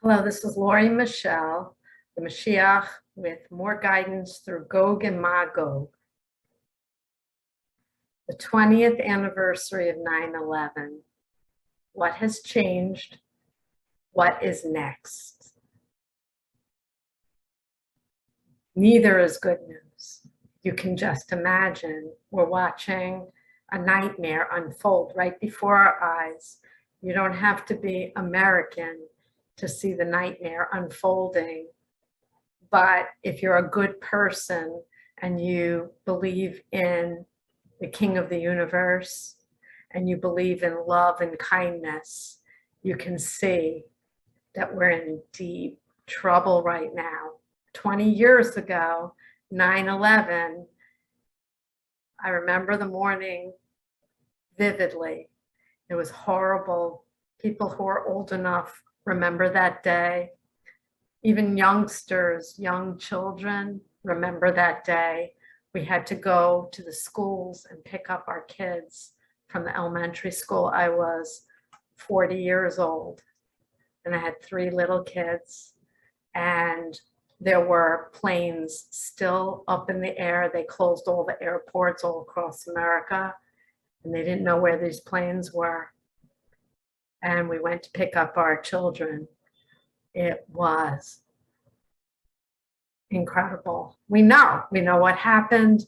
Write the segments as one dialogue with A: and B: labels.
A: Hello, this is Lori Michelle, the Moshiach, with more guidance through Gog and Magog. The 20th anniversary of 9/11. What has changed? What is next? Neither is good news. You can just imagine we're watching a nightmare unfold right before our eyes. You don't have to be American to see the nightmare unfolding. But if you're a good person and you believe in the King of the universe and you believe in love and kindness, you can see that we're in deep trouble right now. 20 years ago, 9/11, I remember the morning vividly. It was horrible. People who are old enough remember that day. Even youngsters, young children remember that day. We had to go to the schools and pick up our kids from the elementary school. I was 40 years old and I had 3 little kids, and there were planes still up in the air. They closed all the airports all across America and they didn't know where these planes were. And we went to pick up our children. It was incredible. We know what happened.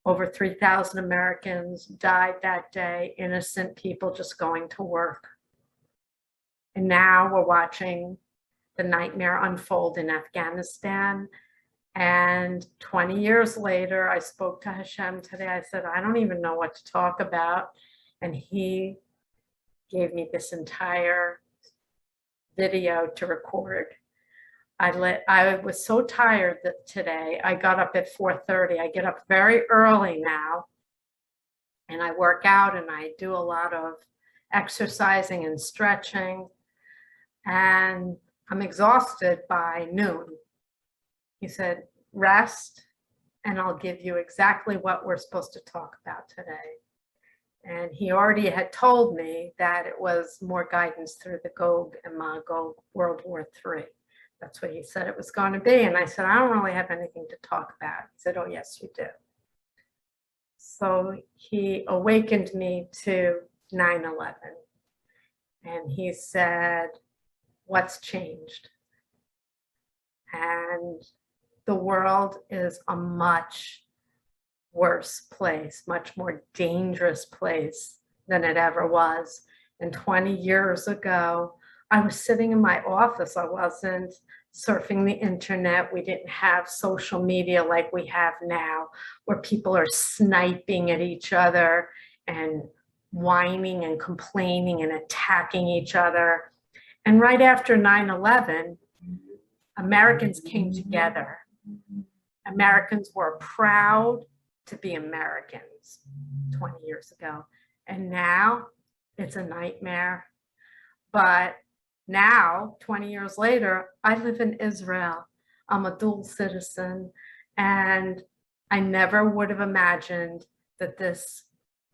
A: Over 3,000 Americans died that day, innocent people just going to work. And now we're watching the nightmare unfold in Afghanistan. And 20 years later, I spoke to Hashem today. I said, I don't even know what to talk about. And he gave me this entire video to record. I was so tired that today I got up at 4:30. I get up very early now and I work out and I do a lot of exercising and stretching, and I'm exhausted by noon. He said, rest and I'll give you exactly what we're supposed to talk about today. And he already had told me that it was more guidance through the Gog and Magog World War III. That's what he said it was going to be. And I said, I don't really have anything to talk about. He said, oh, yes, you do. So he awakened me to 9/11. And he said, what's changed? And the world is a much worse place, much more dangerous place than it ever was. And 20 years ago, I was sitting in my office. I wasn't surfing the internet. We didn't have social media like we have now, where people are sniping at each other and whining and complaining and attacking each other. And right after 9/11, Americans came together. Americans were proud to be Americans 20 years ago. And now it's a nightmare. But now, 20 years later, I live in Israel. I'm a dual citizen, and I never would have imagined that this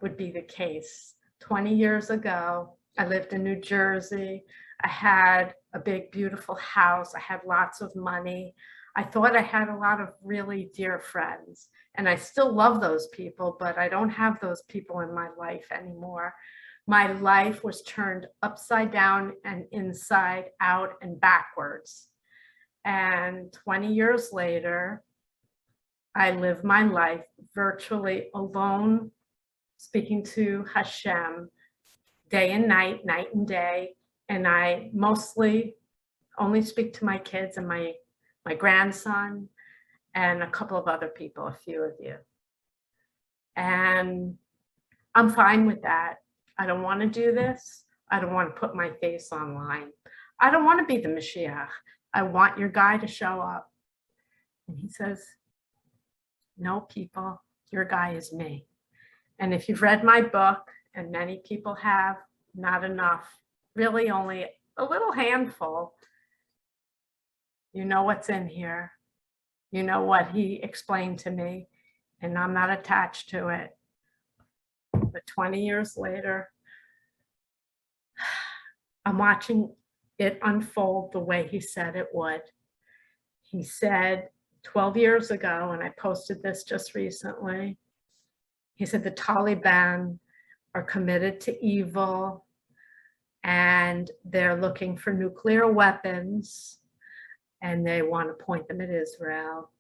A: would be the case. 20 years ago, I lived in New Jersey. I had a big, beautiful house. I had lots of money. I thought I had a lot of really dear friends, and I still love those people, but I don't have those people in my life anymore. My life was turned upside down and inside out and backwards. And 20 years later, I live my life virtually alone, speaking to Hashem day and night, night and day. And I mostly only speak to my kids and my grandson and a couple of other people, a few of you. And I'm fine with that. I don't want to do this. I don't want to put my face online. I don't want to be the Moshiach. I want your guy to show up. And he says, no, people, your guy is me. And if you've read my book, and many people have, not enough, really only a little handful, you know what's in here. You know what he explained to me, and I'm not attached to it. But 20 years later, I'm watching it unfold the way he said it would. He said 12 years ago, and I posted this just recently, he said the Taliban are committed to evil and they're looking for nuclear weapons and they want to point them at Israel.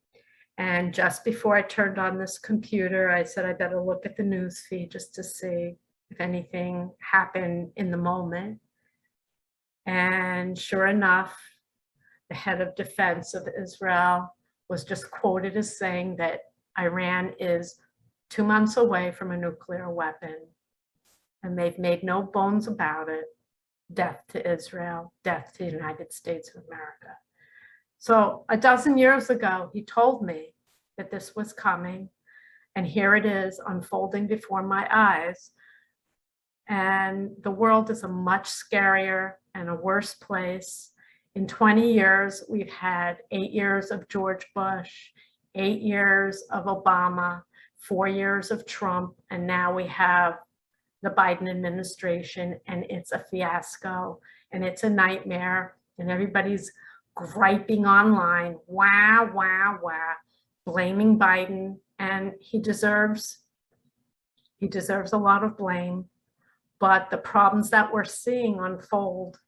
A: And just before I turned on this computer, I said I better look at the news feed just to see if anything happened in the moment. And sure enough, the head of defense of Israel was just quoted as saying that Iran is 2 months away from a nuclear weapon. And they've made no bones about it. Death to Israel, death to the United States of America. So a dozen years ago, he told me that this was coming. And here it is unfolding before my eyes. And the world is a much scarier and a worse place. In 20 years, we've had 8 years of George Bush, 8 years of Obama, 4 years of Trump, and now we have the Biden administration, and it's a fiasco, and it's a nightmare, and everybody's griping online, wah, wah, wah, blaming Biden, and he deserves a lot of blame. But the problems that we're seeing unfold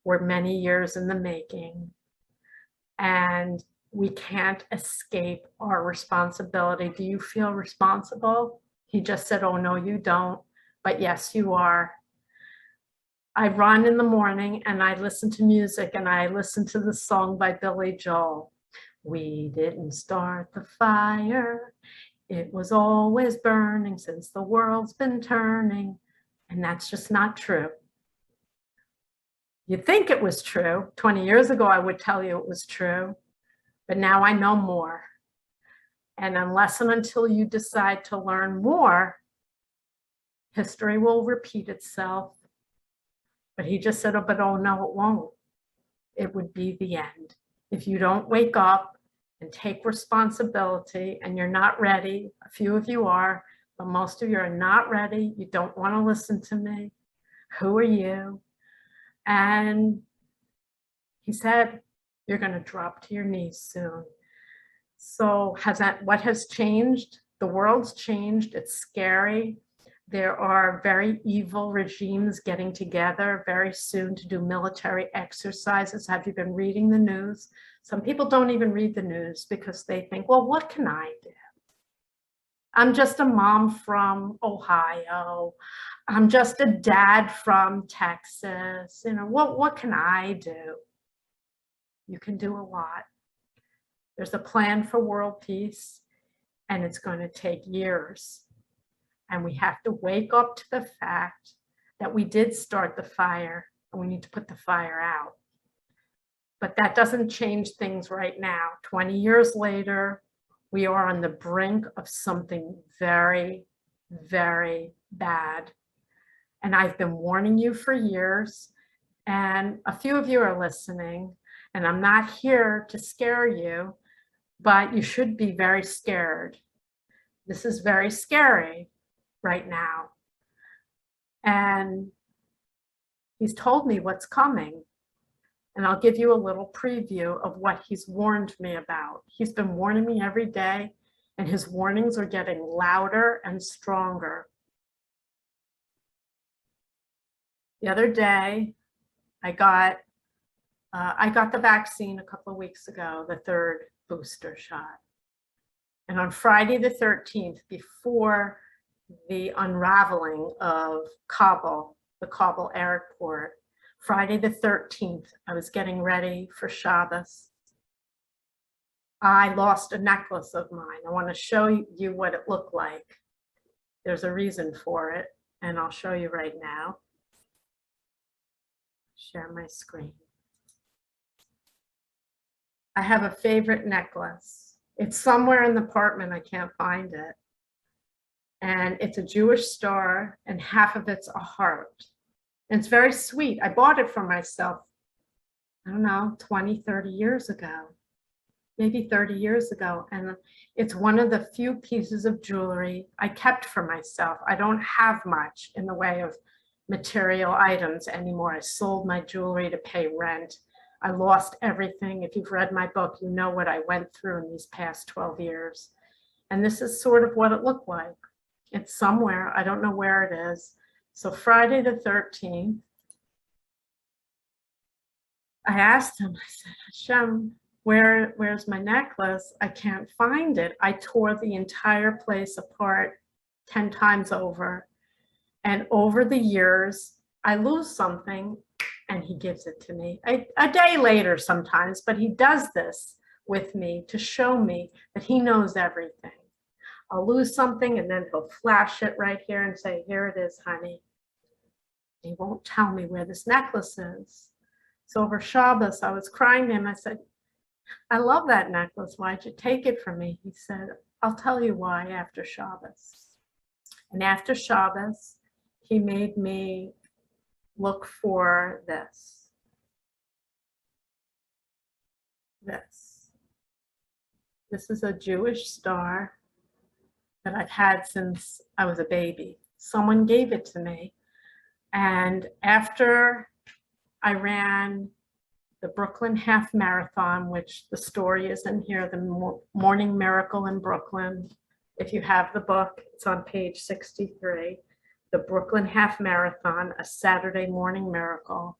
A: were many years in the making, and we can't escape our responsibility. Do you feel responsible? He just said, oh, no, you don't. But yes, you are. I run in the morning and I listen to music, and I listen to the song by Billy Joel. We didn't start the fire. It was always burning since the world's been turning. And that's just not true. You'd think it was true. 20 years ago, I would tell you it was true. But now I know more. And unless and until you decide to learn more, history will repeat itself. But he just said, oh, but oh, no, it won't. It would be the end. If you don't wake up and take responsibility, and you're not ready, a few of you are, but most of you are not ready. You don't want to listen to me. Who are you? And he said, you're going to drop to your knees soon. So what has changed? The world's changed. It's scary. There are very evil regimes getting together very soon to do military exercises. Have you been reading the news? Some people don't even read the news because they think, well, what can I do? I'm just a mom from Ohio. I'm just a dad from Texas. You know, what can I do? You can do a lot. There's a plan for world peace, and it's going to take years. And we have to wake up to the fact that we did start the fire, and we need to put the fire out. But that doesn't change things right now. 20 years later, we are on the brink of something very, very bad. And I've been warning you for years, and a few of you are listening, and I'm not here to scare you, but you should be very scared. This is very scary right now. And he's told me what's coming. And I'll give you a little preview of what he's warned me about. He's been warning me every day, and his warnings are getting louder and stronger. The other day, I got the vaccine a couple of weeks ago, the third booster shot. And on Friday the 13th, before the unraveling of Kabul, the Kabul airport, Friday the 13th, I was getting ready for Shabbos. I lost a necklace of mine. I want to show you what it looked like. There's a reason for it, and I'll show you right now. Share my screen. I have a favorite necklace. It's somewhere in the apartment. I can't find it. And it's a Jewish star, and half of it's a heart. And it's very sweet. I bought it for myself, I don't know, 20, 30 years ago, maybe 30 years ago. And it's one of the few pieces of jewelry I kept for myself. I don't have much in the way of material items anymore. I sold my jewelry to pay rent. I lost everything. If you've read my book, you know what I went through in these past 12 years. And this is sort of what it looked like. It's somewhere. I don't know where it is. So Friday the 13th, I asked him, I said, Hashem, where's my necklace? I can't find it. I tore the entire place apart 10 times over. And over the years, I lose something and he gives it to me. A day later sometimes, but he does this with me to show me that he knows everything. I'll lose something and then he'll flash it right here and say, here it is, honey. He won't tell me where this necklace is. So over Shabbos, I was crying to him. I said, I love that necklace. Why'd you take it from me? He said, I'll tell you why after Shabbos. And after Shabbos, he made me look for this. This is a Jewish star that I've had since I was a baby. Someone gave it to me. And after I ran the Brooklyn Half Marathon, which the story is in here, the Morning Miracle in Brooklyn. If you have the book, it's on page 63. The Brooklyn Half Marathon, a Saturday morning miracle.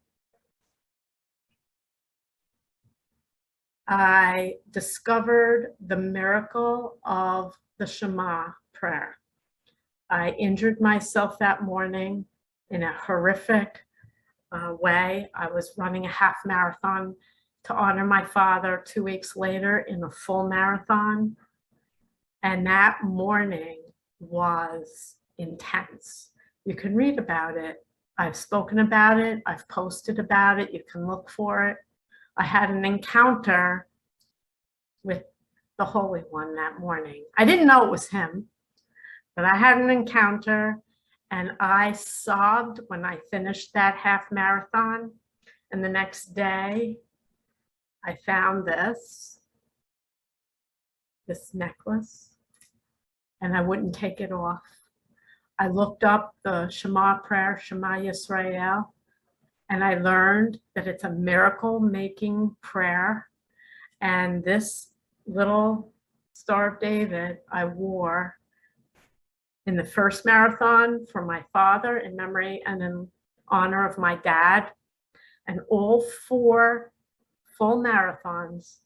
A: I discovered the miracle of the Shema prayer. I injured myself that morning in a horrific way. I was running a half marathon to honor my father 2 weeks later in a full marathon. And that morning was intense. You can read about it. I've spoken about it. I've posted about it. You can look for it. I had an encounter with the Holy One that morning. I didn't know it was him, but I had an encounter and I sobbed when I finished that half marathon. And the next day, I found this necklace, and I wouldn't take it off. I looked up the Shema prayer, Shema Yisrael, and I learned that it's a miracle-making prayer. And this little Star of David I wore in the first marathon for my father in memory and in honor of my dad. And all 4 full marathons,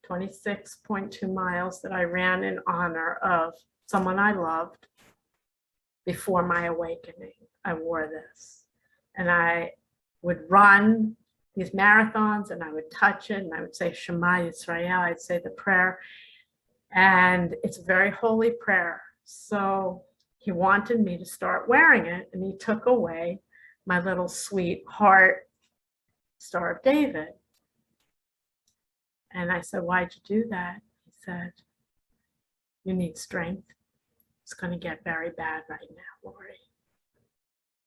A: 26.2 miles that I ran in honor of someone I loved before my awakening, I wore this. And I would run these marathons and I would touch it and I would say Shema Yisrael, I'd say the prayer. And it's a very holy prayer. So he wanted me to start wearing it and he took away my little sweet heart Star of David. And I said, why'd you do that? He said, you need strength. It's going to get very bad right now, Lori.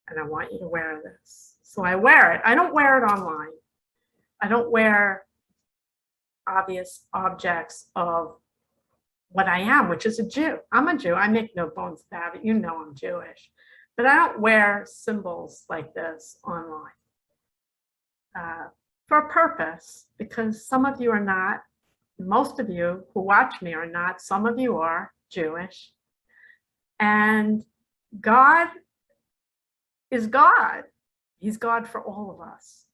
A: And I want you to wear this. So I wear it. I don't wear it online. I don't wear obvious objects of what I am, which is a Jew. I'm a Jew. I make no bones about it. You know I'm Jewish. But I don't wear symbols like this online for a purpose, because some of you are not, most of you who watch me are not, some of you are Jewish. And God is God. He's God for all of us.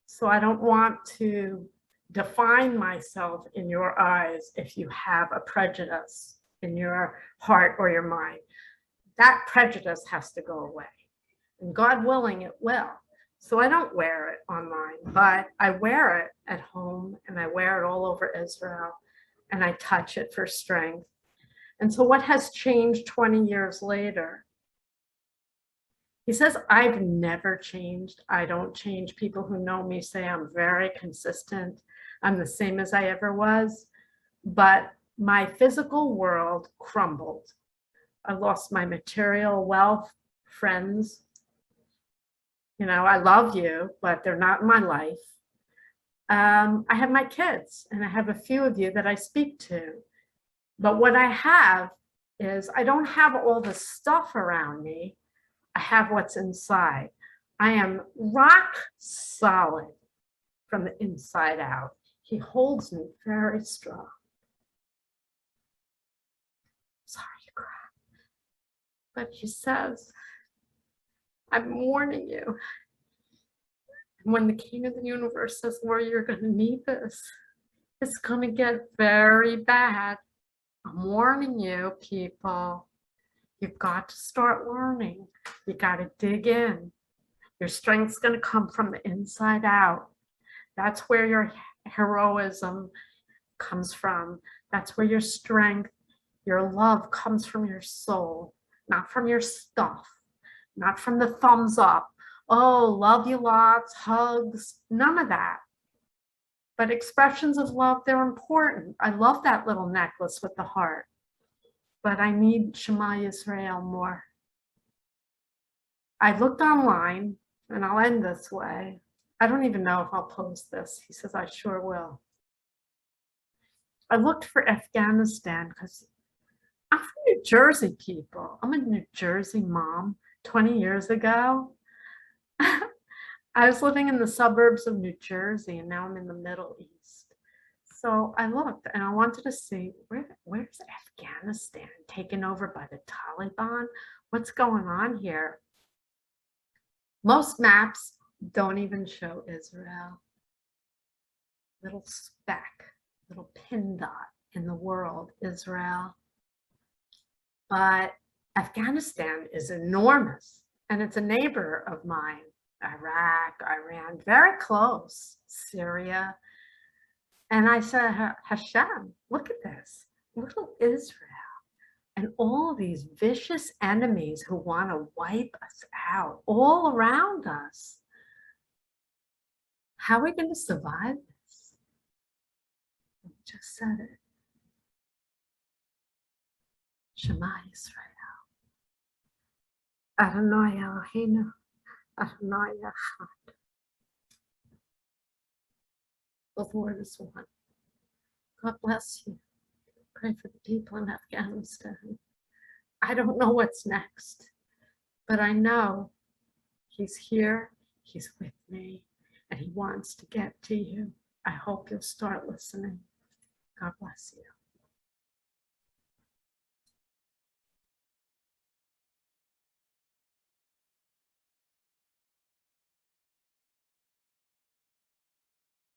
A: So I don't want to define myself in your eyes if you have a prejudice in your heart or your mind. That prejudice has to go away. And God willing, it will. So I don't wear it online, but I wear it at home and I wear it all over Israel and I touch it for strength. And so what has changed 20 years later? He says, I've never changed. I don't change. People who know me say I'm very consistent. I'm the same as I ever was. But my physical world crumbled. I lost my material wealth, friends. You know, I love you, but they're not in my life. I have my kids, and I have a few of you that I speak to. But what I have is I don't have all the stuff around me. I have what's inside. I am rock solid from the inside out. He holds me very strong. Sorry to cry. But he says, I'm warning you. And when the King of the universe says, Lord, you're going to need this, it's going to get very bad. I'm warning you, people. You've got to start learning. You got to dig in. Your strength's going to come from the inside out. That's where your heroism comes from. That's where your strength, your love comes from your soul, not from your stuff, not from the thumbs up. Oh, love you lots, hugs, none of that. But expressions of love, they're important. I love that little necklace with the heart, but I need Shema Yisrael more. I looked online, and I'll end this way. I don't even know if I'll post this. He says, I sure will. I looked for Afghanistan because I'm from New Jersey, people. I'm a New Jersey mom. 20 years ago, I was living in the suburbs of New Jersey, and now I'm in the Middle East. So I looked, and I wanted to see, where's Afghanistan taken over by the Taliban? What's going on here? Most maps don't even show Israel. Little speck, little pin dot in the world, Israel. But Afghanistan is enormous, and it's a neighbor of mine. Iraq, Iran, very close, Syria. And I said, Hashem, look at this, little Israel, and all these vicious enemies who want to wipe us out all around us. How are we going to survive this? I just said it. Shema Yisrael. Adonai Eloheinu, Adonai Echad. The Lord is one. God bless you. Pray for the people in Afghanistan. I don't know what's next, but I know He's here, He's with me, and He wants to get to you. I hope you'll start listening. God bless you.